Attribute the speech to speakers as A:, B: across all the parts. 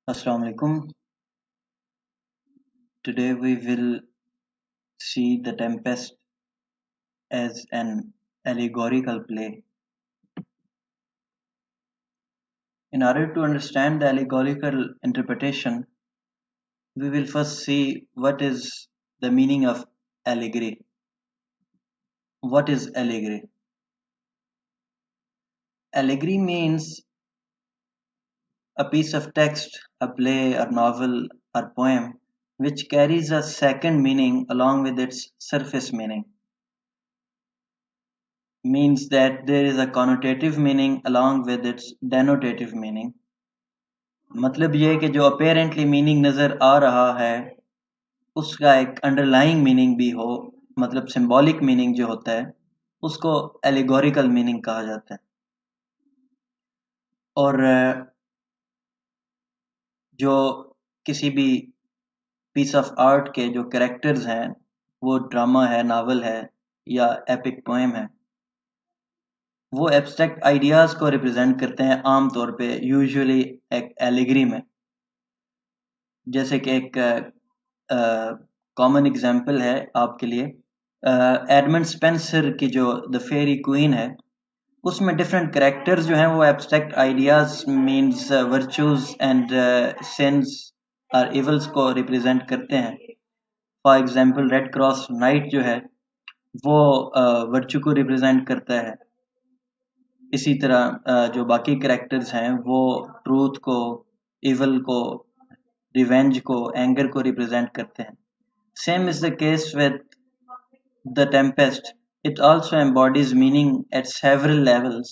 A: Assalamu alaikum. Today we will see The Tempest as an allegorical play. In order to understand the allegorical interpretation, we will first see what is the meaning of allegory. What is allegory? Allegory means a piece of text, a play, or novel, or poem which carries a second meaning along with its surface meaning. Means that there is a connotative meaning along with its denotative meaning. मतलब ये है कि जो apparently meaning नजर आ रहा है उसका एक अंडरलाइंग मीनिंग भी हो, मतलब सिंबॉलिक मीनिंग जो होता है उसको एलिगोरिकल मीनिंग कहा जाता है। और जो किसी भी पीस ऑफ आर्ट के जो कैरेक्टर्स हैं, वो ड्रामा है, नावल है या एपिक पोएम है, वो एब्स्ट्रैक्ट आइडियाज को रिप्रेजेंट करते हैं आम तौर पे यूजुअली एक एलिगरी में। जैसे कि एक कॉमन एग्जांपल है आपके लिए, एडमंड स्पेंसर की जो द फेरी क्वीन है, उसमें डिफरेंट कैरेक्टर्स जो हैं वो abstract ideas means virtues and since और इवल्स को रिप्रेजेंट करते हैं। For example red cross night जो है वो वर्चू को रिप्रेजेंट करता है। इसी तरह जो बाकी कैरेक्टर्स हैं वो ट्रूथ को, इवल को, रिवेंज को, एंगर को रिप्रेजेंट करते हैं। Same is the case with the tempest, it also embodies meaning at several levels.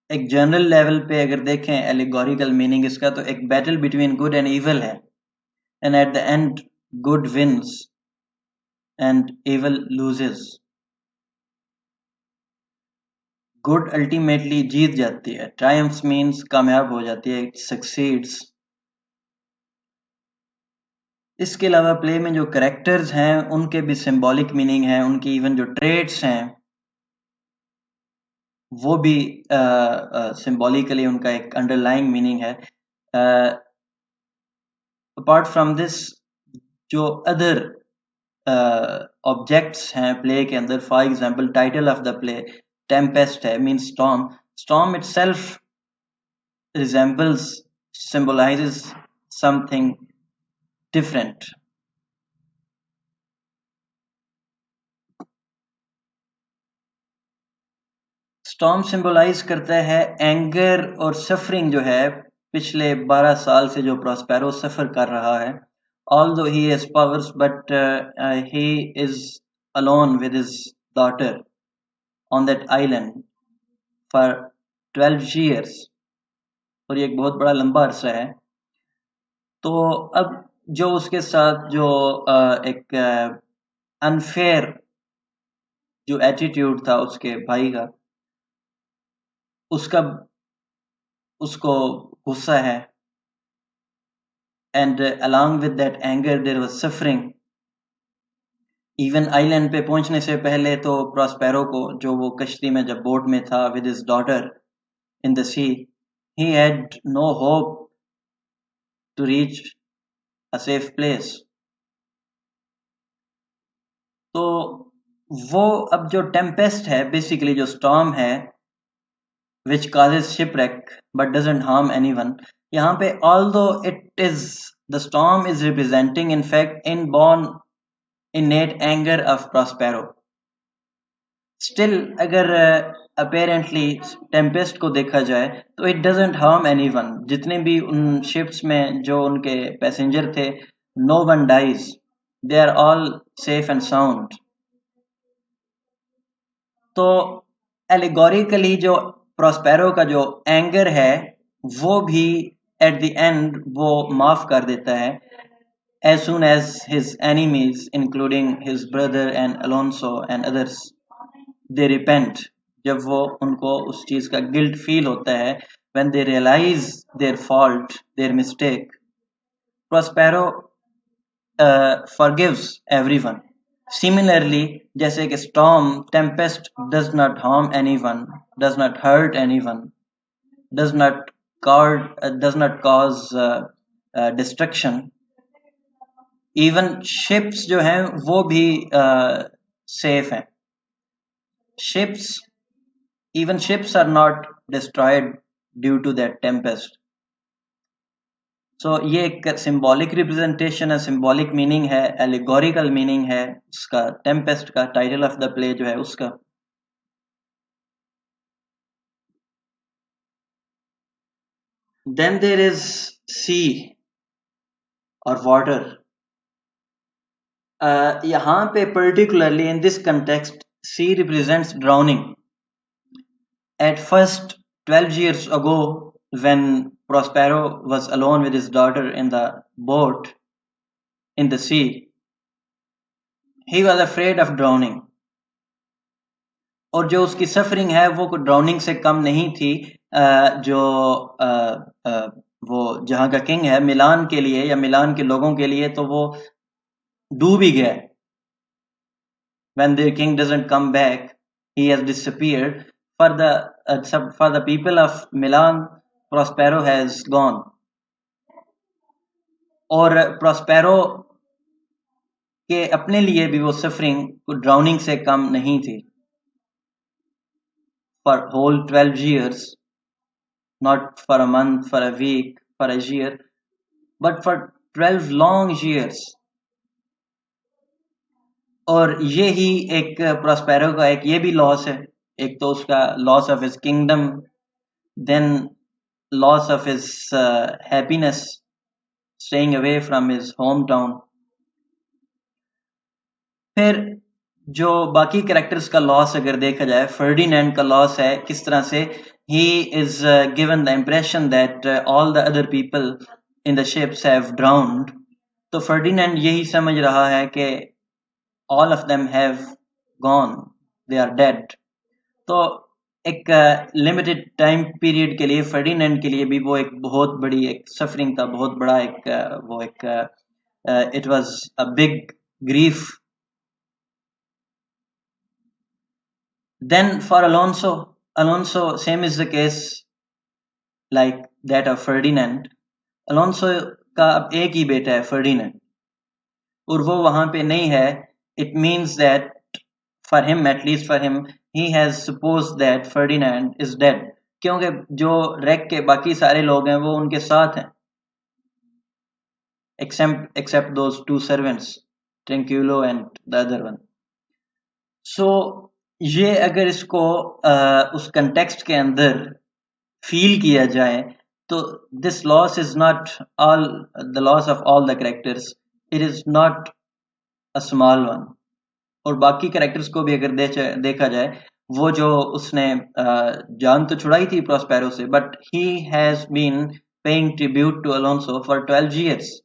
A: एक जनरल लेवल पे अगर देखें एलिगोरिकल मीनिंग इसका, तो एक battle between good and evil है, and at the end good wins and evil loses. Good ultimately जीत जाती है, ट्रायम्फ्स मीन्स कामयाब हो जाती है, इट सक्सीड्स। इसके अलावा प्ले में जो कैरेक्टर्स हैं उनके भी सिंबॉलिक मीनिंग है, उनकी इवन जो ट्रेड्स हैं वो भी सिंबॉलिकली उनका एक अंडरलाइंग मीनिंग है। अपार्ट फ्रॉम दिस, जो अदर ऑब्जेक्ट्स हैं प्ले के अंदर, for example title of the play tempest है, means storm. Storm itself resembles, symbolizes something different. Storm symbolise करता है एंगर और सफरिंग जो है पिछले 12 साल से जो प्रॉस्पेरो सफर कर रहा है। although he has powers, but he is alone with his daughter on that island for 12 years, और ये एक बहुत बड़ा लंबा अरसा है। तो अब जो उसके साथ जो एक अनफेयर जो एटीट्यूड था उसके भाई का, उसका उसको गुस्सा है, and along with that anger there was suffering. Even island पे पहुंचने से पहले तो प्रॉस्पेरो को, जो वो कश्ती में जब बोट में था with his daughter in the sea, he had no hope to reach a safe place. तो वो अब जो टेम्पेस्ट है, बेसिकली जो स्टॉर्म है which causes shipwreck but doesn't harm anyone, यहाँ पे although it is, the storm is representing in fact inborn innate anger of Prospero, still अगर apparently tempest को देखा जाए तो it doesn't harm anyone. जितने भी उन ships में जो उनके पैसेंजर थे, no one dies, they are all safe and sound. तो एलिगोरिकली जो प्रोस्पेरो का जो एंगर है वो भी एट द एंड वो माफ कर देता है, as soon as his enemies including his brother and Alonso and others they repent, जब वो उनको उस चीज का गिल्ट फील होता है, when they realize their fault, their mistake, Prospero forgives everyone. Similarly, जैसे कि storm, tempest does not harm anyone, does not hurt anyone. does not cause destruction. Even ships जो हैं वो भी safe हैं. Ships, even ships are not destroyed due to that tempest. So ये एक symbolic representation है, symbolic meaning है, allegorical meaning है उसका, tempest का, title of the play जो है उसका. Then there is sea or water. यहाँ पे particularly in this context, sea represents drowning. At first, 12 years ago, when Prospero was alone with his daughter in the boat in the sea, he was afraid of drowning. और जो उसकी suffering है वो drowning से कम नहीं थी. जो वो जहाँ का किंग है मिलान के लिए या मिलान के लोगों के लिए तो वो डूब ही गया. When the king doesn't come back, he has disappeared. For the people of Milan, Prospero has gone. और प्रोस्पेरो के अपने लिए भी वो सफरिंग ड्राउनिंग से कम नहीं थी. For whole 12 years, not for a month, for a week, for a year, but for 12 long years. और ये ही एक प्रोस्पेरो का एक ये भी लॉस है. एक तो उसका loss of his kingdom, then loss of his happiness staying away from his home town. फिर जो बाकी कैरेक्टर्स का लॉस अगर देखा जाए, फर्डिनेंड का लॉस है किस तरह से. He is given the impression that all the other people in the ships have drowned. तो फर्डिनेंड यही समझ रहा है कि all of them have gone, they are dead. तो एक लिमिटेड टाइम पीरियड के लिए फर्डिनेंड के लिए भी वो एक बहुत बड़ी एक सफरिंग था, बहुत बड़ा एक वो एक it was a big grief. Then for Alonso, same is the case like that of Ferdinand. Alonso का अब एक ही बेटा है Ferdinand, और वो वहां पे नहीं है. It means that for him, at least for him, he has supposed that Ferdinand is dead. क्योंकि जो रेक के बाकी सारे लोग हैं वो उनके साथ हैं, except those two servants, Tranquillo and the other one. So ये अगर इसको उस कंटेक्स्ट के अंदर फील किया जाए तो this loss is not all the loss of all the characters, it is not a small one. और बाकी कैरेक्टर्स को भी अगर देखा जाए, वो जो उसने जान तो छुड़ाई थी प्रोस्पेरो से, but he has been paying tribute to Alonso for 12 years.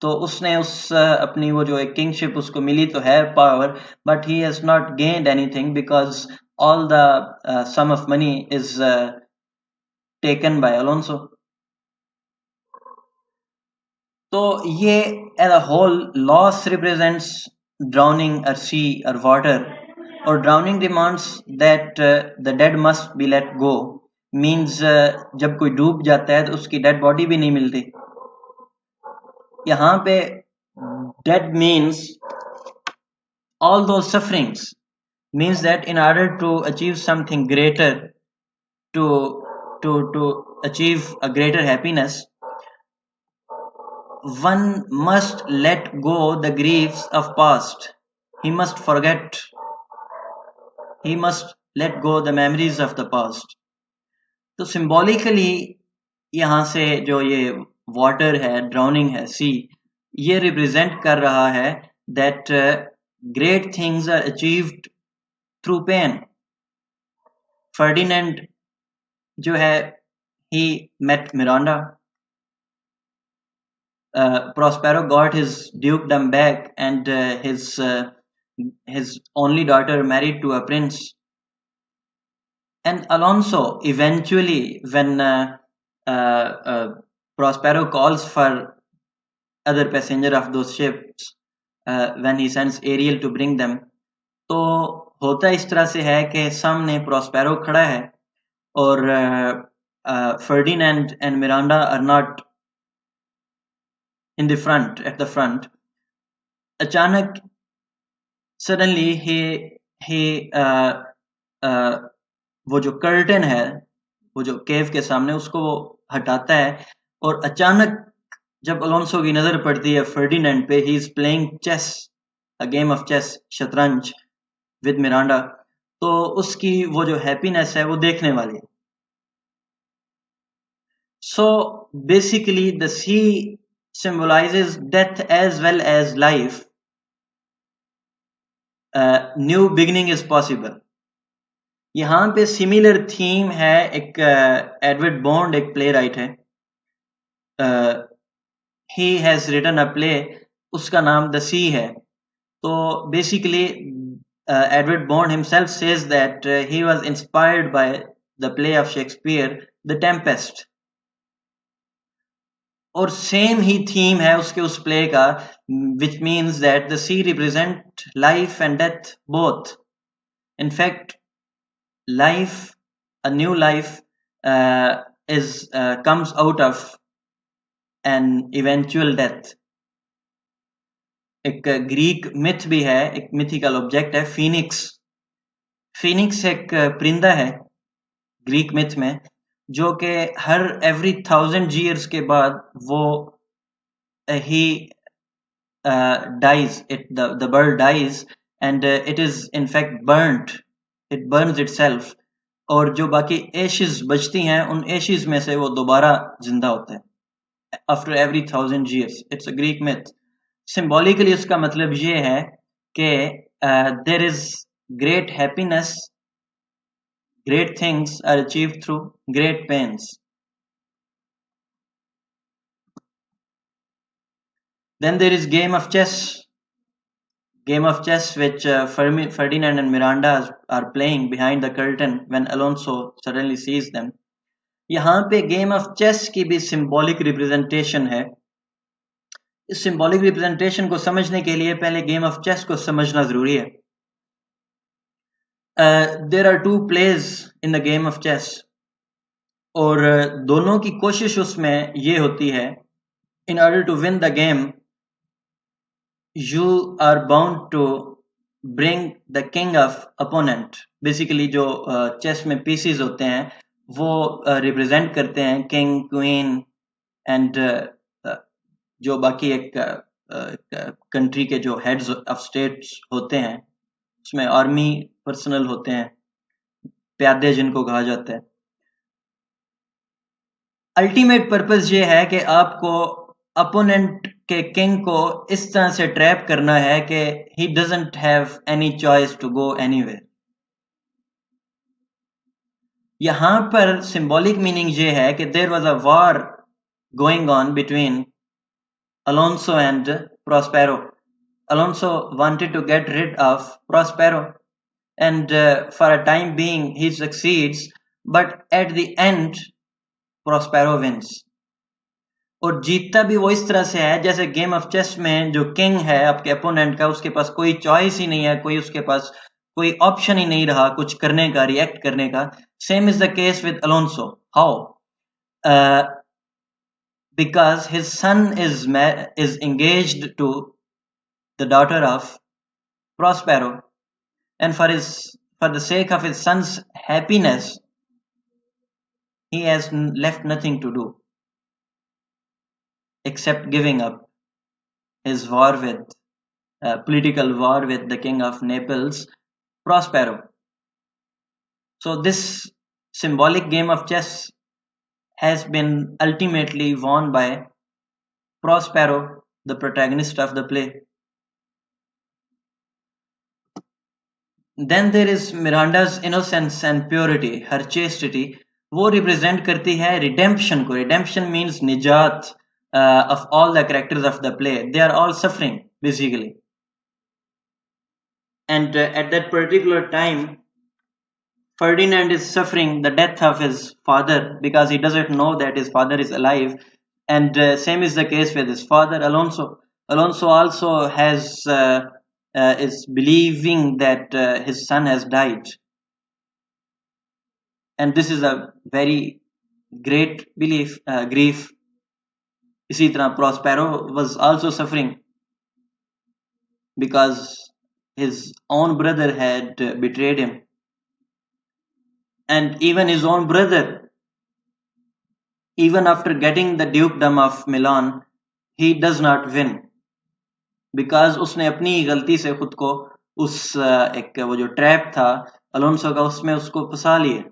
A: तो उसने उस अपनी वो जो एक किंगशिप उसको मिली तो है power, but he has not gained anything because all the sum of money is taken by Alonso. तो ये as a whole loss represents drowning और सी और वाटर. और drowning demands that the dead must be let go, means जब कोई डूब जाता है तो उसकी डेड बॉडी भी नहीं मिलती. यहाँ पे dead means all those sufferings, means that in order to achieve something greater, to achieve a greater happiness, one must let go the griefs of past. He must forget, he must let go the memories of the past. तो symbolically यहाँ से जो ये water है, drowning है, सी, ये represent कर रहा है that great things are achieved through pain. Ferdinand जो है he met Miranda. Prospero got his dukedom back and his only daughter married to a prince. And Alonso eventually, when Prospero calls for other passenger of those ships, when he sends Ariel to bring them, तो होता इस तरह से है कि सामने Prospero खड़ा है or Ferdinand and Miranda are not in the front, at the front. अचानक suddenly he वो जो कर्टन है, वो जो केव के सामने, उसको वो हटाता है, और अचानक जब अलोंसो की नजर पड़ती है फर्डिनेंड पे, he is playing chess, a game of chess, शतरंज, विद मिरांडा, तो उसकी वो जो हैप्पीनेस है वो देखने वाली है. So basically the sea symbolizes death as well as life. New beginning is possible. यहाँ पे सिमिलर थीम है. एक एडवर्ड बॉन्ड एक प्ले राइट है, he has written a play, उसका नाम द सी है. तो basically Edward Bond himself says that he was inspired by the play of Shakespeare the Tempest, और सेम ही थीम है उसके उस प्ले का, which means that the sea represent life and death both. In fact, life, a new life, comes out of an eventual death. एक Greek myth भी है, एक मिथिकल ऑब्जेक्ट है फिनिक्स. फिनिक्स एक परिंदा है ग्रीक मिथ में, जो कि हर एवरी 1000 years के बाद वो he dies, the bird dies, and it is in fact burnt, it burns itself, और जो बाकी एशेस बचती हैं उन एशेस में से वो दोबारा जिंदा होता है after every 1000 years. It's a Greek myth. Symbolically उसका मतलब ये है कि there is great happiness, great things are achieved through great pains. Then there is game of chess. Game of chess which Ferdinand and Miranda are playing behind the curtain when Alonso suddenly sees them. यहाँ पे game of chess की भी symbolic representation है. इस symbolic representation को समझने के लिए पहले गेम ऑफ चेस को समझना जरूरी है. There are two plays in the game of chess, और दोनों की कोशिश उसमें ये होती है, in order to win the game you are bound to bring the king of opponent. Basically जो चेस में पीसेस होते हैं वो रिप्रेजेंट करते हैं किंग, क्वीन एंड जो बाकी एक कंट्री के जो हेड्स ऑफ स्टेट्स होते हैं, उसमें आर्मी पर्सनल होते हैं, प्यादे जिनको कहा जाता है. अल्टीमेट पर्पस ये है कि आपको अपोनेंट के किंग को इस तरह से ट्रैप करना है कि he doesn't have any choice to go anywhere. यहां पर सिंबॉलिक मीनिंग ये है कि there was a war going on between Alonso and Prospero. Alonso wanted to get rid of Prospero, and for a time being he succeeds, but at the end Prospero wins. और जीतता भी वो इस तरह से है जैसे गेम ऑफ चेस में जो किंग है आपके अपोनेंट का, उसके पास कोई चॉइस ही नहीं है, कोई उसके पास कोई ऑप्शन ही नहीं रहा कुछ करने का, रिएक्ट करने का. Same is the case with Alonso. How? Because his son is engaged to the daughter of Prospero, and for the sake of his son's happiness, he has left nothing to do except giving up his war with political war with the king of Naples, Prospero. So this symbolic game of chess has been ultimately won by Prospero, the protagonist of the play. Then there is Miranda's innocence and purity, her chastity. वो represent करती है redemption को. Redemption means निजात of all the characters of the play. They are all suffering basically. And at that particular time, Ferdinand is suffering the death of his father because he doesn't know that his father is alive. And same is the case with his father, Alonso. Alonso also is believing that his son has died. and this is a very great grief. इसी तरह Prospero was also suffering because his own brother had betrayed him, and even his own brother, even after getting the dukedom of Milan, he does not win because उसने अपनी गलती से खुद को उस एक वो जो ट्रैप था अलोंसो का उसमें उसको फंसा लिए.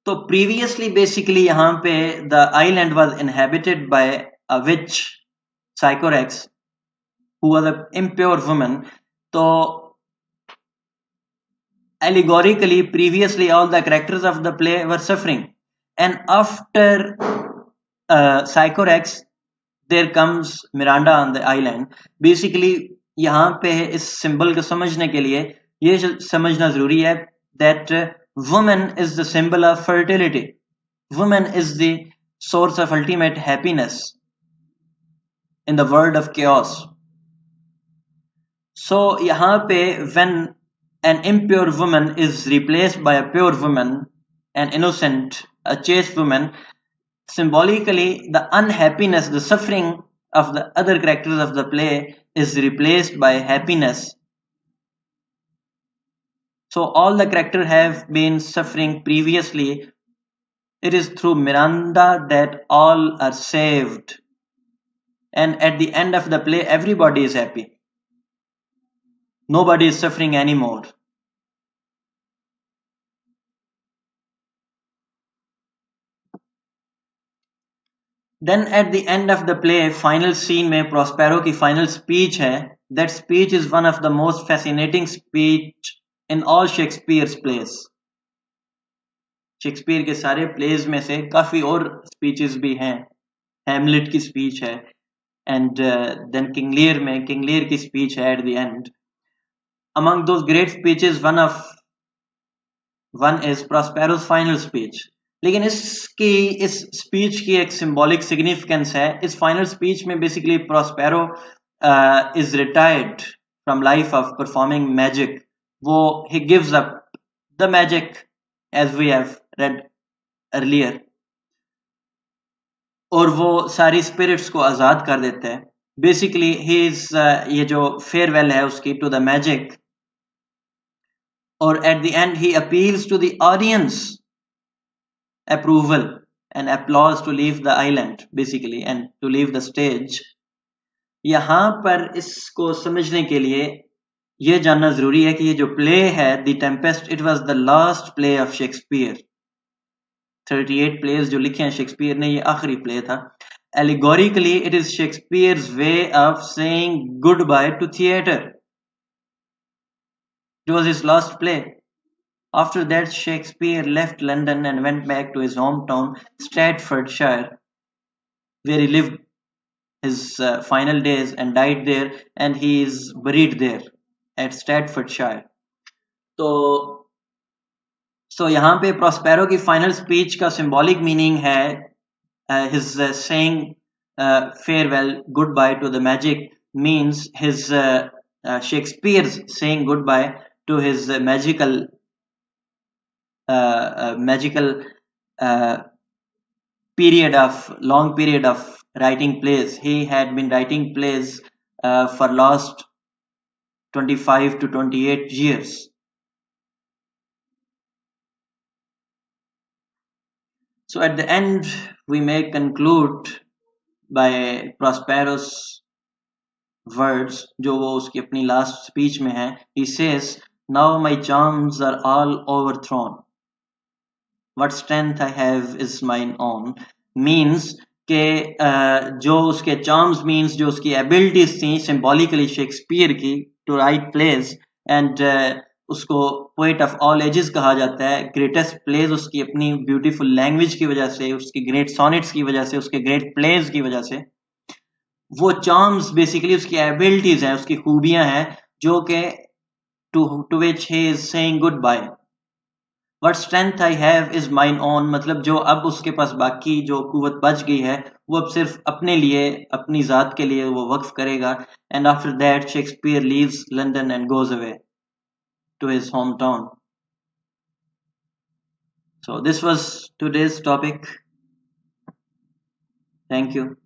A: तो previously basically यहाँ पे the island was inhabited by a witch, Sycorax, who was an impure woman. तो allegorically previously all the characters of the play were suffering, and after Sycorax there comes Miranda on the island. Basically यहाँ पे इस symbol को समझने के लिए ये समझना जरूरी है that woman is the symbol of fertility. Woman is the source of ultimate happiness in the world of chaos. So यहाँ पे when an impure woman is replaced by a pure woman, an innocent, a chaste woman, symbolically the unhappiness, the suffering of the other characters of the play is replaced by happiness. So all the characters have been suffering previously. It is through Miranda that all are saved, and at the end of the play everybody is happy. Nobody is suffering anymore. Then at the end of the play, final scene में Prospero की final speech है. That speech is one of the most fascinating speech in all Shakespeare's plays. Shakespeare के सारे pledge में से काफी और speeches भी हैं. हैमलेट की स्पीच है, and then King Lear में King Lear की स्पीच है at the end. Among those great speeches, one is Prospero's final speech. लेकिन इस स्पीच की एक सिंबॉलिक सिग्निफिकेंस है. इस फाइनल स्पीच में basically Prospero is retired from life of performing magic. वो ही gives up the magic as we have read earlier, और वो सारी स्पिरिट्स को आजाद कर देते हैं. बेसिकली ही इज ये जो फेयरवेल है उसकी टू द मैजिक, और at the end he appeals to the audience approval and applause to leave the island basically and to leave the stage. यहाँ पर इसको समझने के लिए ये जानना जरूरी है कि ये जो प्ले है the Tempest, it was the last play of Shakespeare. 38 plays जो लिखे हैं शेक्सपियर ने, ये आखिरी प्ले था. Allegorically it is Shakespeare's way of saying goodbye to theatre. It was his last play. After that, Shakespeare left London and went back to his hometown, Staffordshire, where he lived his final days and died there, and he is buried there at Staffordshire. So यहाँ पे Prospero की final speech का symbolic meaning है his saying farewell, goodbye to the magic, means his Shakespeare's saying goodbye to his magical long period of writing plays. He had been writing plays for last 25 to 28 years. So at the end we may conclude by Prospero's words जो वो उसकी अपनी last speech में है. He says, "Now my charms are all overthrown. What strength I have is mine own." means के जो उसके charms means जो उसकी abilities थी symbolically शेक्सपियर की to write plays, and उसको poet of all ages कहा जाता है. greatest plays उसकी अपनी beautiful language की वजह से, उसकी great sonnets की वजह से, उसके great plays की वजह से. वो charms basically उसकी abilities हैं, उसकी खूबियां हैं जो कि to which he is saying goodbye. What strength I have is mine own, मतलब जो अब उसके पास बाकी जो कुवत बच गई है वो अब सिर्फ अपने लिए, अपनी जात के लिए वो वक्फ करेगा. And after that Shakespeare leaves London and goes away to his hometown. So this was today's topic. Thank you.